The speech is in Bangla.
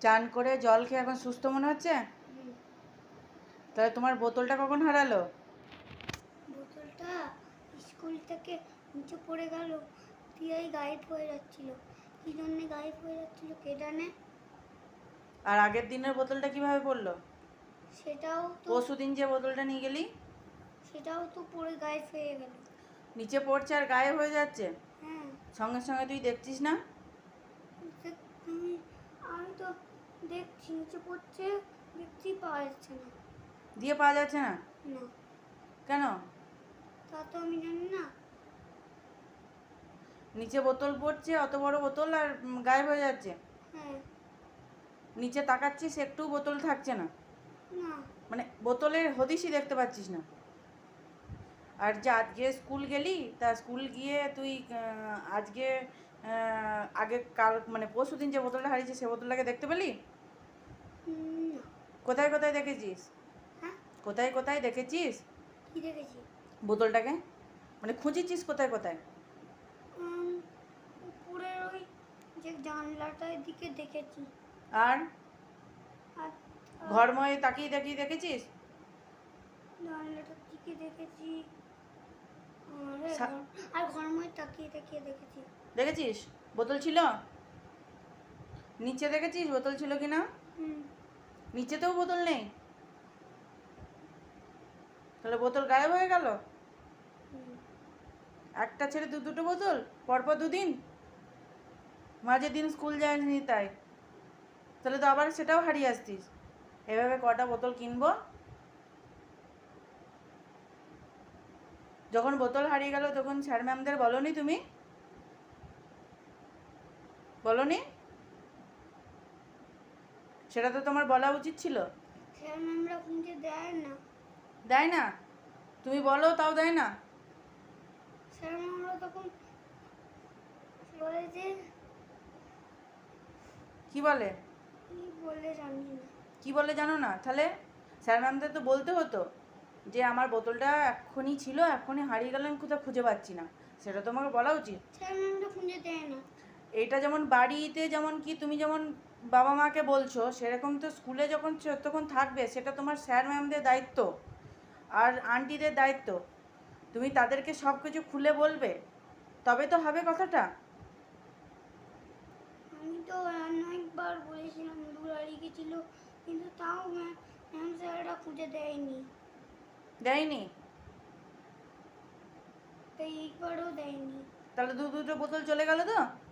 চান করে জল খেয়ে এখন সুস্থ মনে হচ্ছে? তাহলে তোমার বোতলটা কখন হারালো? বোতলটা স্কুল থেকে নিচে পড়ে গেল, দিয়েই গায়েব হয়ে যাচ্ছিল। কি জন্যে গায়েব হয়ে যাচ্ছিল কে জানে। আর আগের দিনের বোতলটা কিভাবে পড়লো? সেটাও তো পরশুদিন যে বোতলটা নিয়ে গেলি? সেটাও তো পড়ে গায়েব হয়ে গেল। নিচে পড়ছে আর গায়েব হয়ে যাচ্ছে? হ্যাঁ, সঙ্গে সঙ্গে তুই দেখছিস না? আমি তো দেখছি নিচে পড়ছে, দেখতেই পাওয়া যাচ্ছে না। দিয়ে পাওয়া যাচ্ছে না না, কেন? তা তো আমি জানি না। নিচে বোতল পড়ছে, অত বড় বোতল, আর গায়েব হয়ে যাচ্ছে। হ্যাঁ। নিচে তাকাচ্ছিস, একটু বোতল থাকছে না, না, মানে বোতলের হদিশই দেখতে পাচ্ছিস না। আর যে আজকে স্কুল গেলি, তা স্কুল গিয়ে তুই আজকে আগে কাল মানে পরশু দিন যে বোতলটা হারিয়েছে সে বোতলটাকে দেখতে পেলি? না। কোথায় কোথায় দেখেছিস? হ্যাঁ, কোথায় কোথায় দেখেছিস কি দেখেছি? বোতলটাকে? মানে খুঁজেছিস কোথায় কোথায়? উপরের ওই যে জানলাটার দিকে দেখেছি। আর আর ঘরময় তাকিয়ে তাকিয়ে দেখেছিস? জানলাটার দিকে দেখেছি। সা- আর ঘরময় তাকিয়ে তাকিয়ে দেখেছি। দেখেছিস বোতল ছিল? নিচে দেখেছিস বোতল ছিল কি না? হুম। নিচেতেও বোতল নেই? তাহলে বোতল গায়েব হয়ে গেল? হুম। একটা ছেড়ে দুটো বোতল পরপর দুদিন, মাঝে দিন স্কুল যায়নি তাই? তাহলে তো আবার সেটাও হারিয়ে আসতিস। এভাবে কটা বোতল কিনবো? যখন বোতল হারিয়ে গেল তখন স্যার ম্যামদের বলনি তুমি? বলনি? সেটা তো তোমার বলা উচিত ছিল। স্যার ম্যামরা খুঁজে দেয় না। দেয় না? তুমি বলো তাও দেয় না? স্যার ম্যামরা তখন বলে যে কি বলে? কি বলে জানি না। কি বলে জানো না? তাহলে স্যার ম্যামদের তো বলতে হতো যে আমার বোতলটা এক্ষুনি ছিল, এক্ষুনি হারিয়ে গেল, আমি কোথাও খুঁজে পাচ্ছি না। সেটা তোমাকে বলা উচিত। স্যার ম্যামরা খুঁজে দেয় না। এইটা যেমন বাড়িতে যেমন কি তুমি যেমন বাবা মাকে বলছো, সেরকম তো স্কুলে যখন তখন থাকবে, সেটা তোমার স্যার ম্যামদের দায়িত্ব আর আন্টিদের দায়িত্ব। তুমি তাদেরকে সব কিছু খুলে বলবে, তবে তো হবে কথাটা। আমি তো অনেকবার বলেছিলাম দূর হারিয়ে গেছিল, কিন্তু তাও ম্যাম স্যাররা খুঁজে দেয়নি। দেয়নি? তাই এইবারও দেয়নি। তাহলে দুটো বোতল চলে গেল তো?